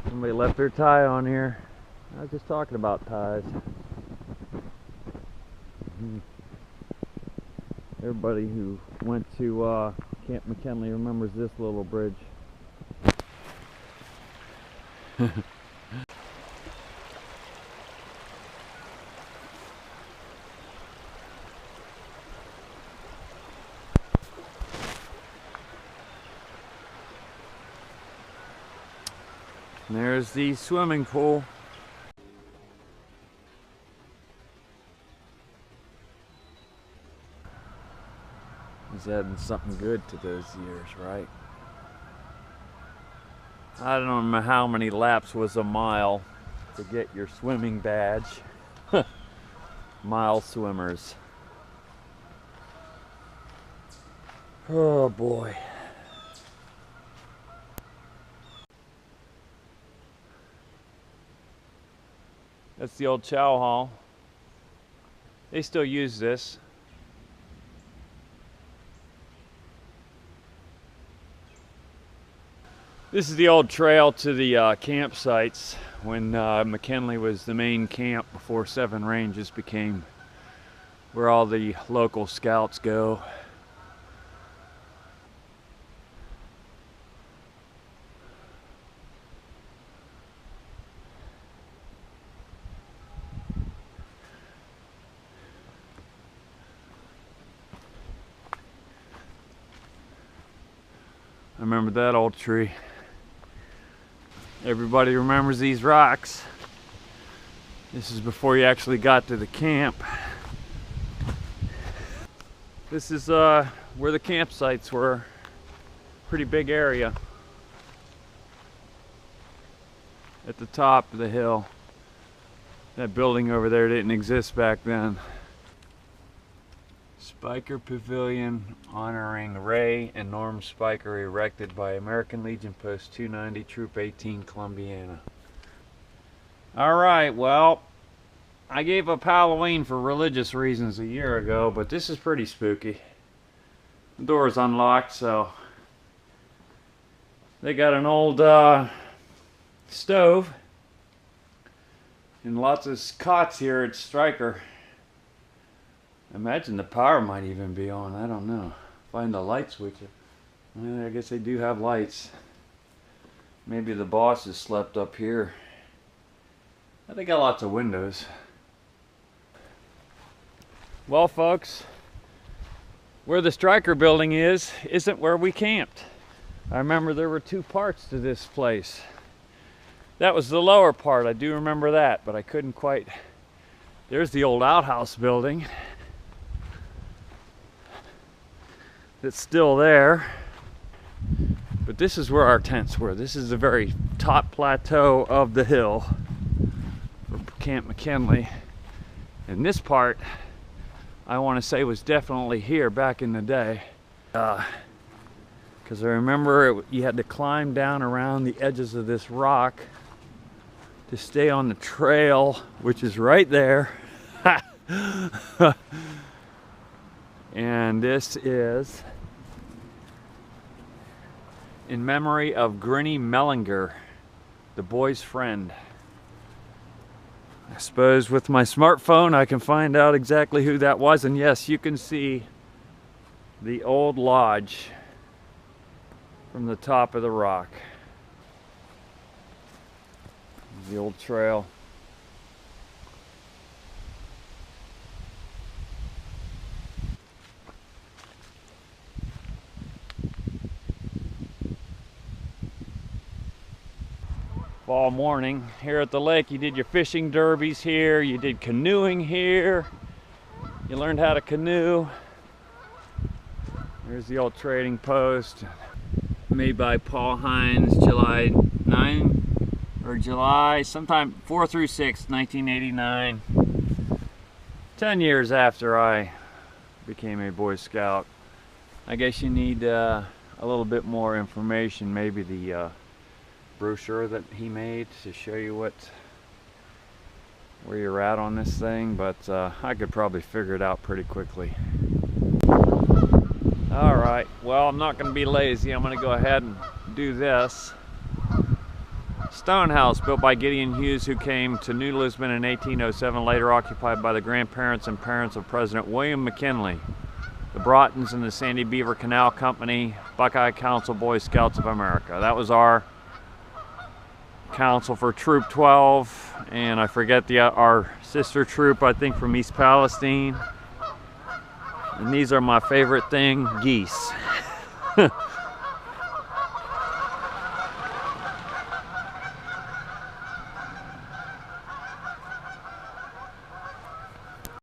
Somebody left their tie on here. I was just talking about ties. Everybody who went to Camp McKinley remembers this little bridge. And there's the swimming pool. He's adding something good to those years, right? I don't know how many laps was a mile to get your swimming badge. Mile swimmers. Oh boy. That's the old chow hall. They still use this. This is the old trail to the campsites when McKinley was the main camp before Seven Ranges became where all the local scouts go. I remember that old tree. Everybody remembers these rocks. This is before you actually got to the camp. This is where the campsites were. Pretty big area. At the top of the hill. That building over there didn't exist back then. Spiker Pavilion honoring Ray and Norm Spiker, erected by American Legion Post 290, Troop 18, Columbiana. Alright, well, I gave up Halloween for religious reasons a year ago, but this is pretty spooky. The door is unlocked, so they got an old stove and lots of cots here at Stryker. I imagine the power might even be on. I don't know. Find the light switch. Well, I guess they do have lights. Maybe the boss has slept up here. They got lots of windows. Well, folks, where the Stryker building is isn't where we camped. I remember there were two parts to this place. That was the lower part. I do remember that, but I couldn't quite. There's the old outhouse building. It's still there, but this is where our tents were. This is the very top plateau of the hill for Camp McKinley, and this part I want to say was definitely here back in the day, because I remember you had to climb down around the edges of this rock to stay on the trail, which is right there. And this is in memory of Grinny Mellinger, the boy's friend. I suppose with my smartphone I can find out exactly who that was, and yes, you can see the old lodge from the top of the rock. The old trail. Fall morning here at the lake. You did your fishing derbies here, you did canoeing here, you learned how to canoe. There's the old trading post, made by Paul Hines, July 9, or July, sometime 4 through 6, 1989. 10 years after I became a Boy Scout. I guess you need a little bit more information, maybe the brochure that he made to show you where you're at on this thing, but I could probably figure it out pretty quickly. Alright, well, I'm not going to be lazy. I'm going to go ahead and do this. Stone House, built by Gideon Hughes, who came to New Lisbon in 1807, later occupied by the grandparents and parents of President William McKinley. The Broughtons and the Sandy Beaver Canal Company, Buckeye Council Boy Scouts of America. That was our council for Troop 12, and I forget our sister troop, I think, from East Palestine. And these are my favorite thing, geese.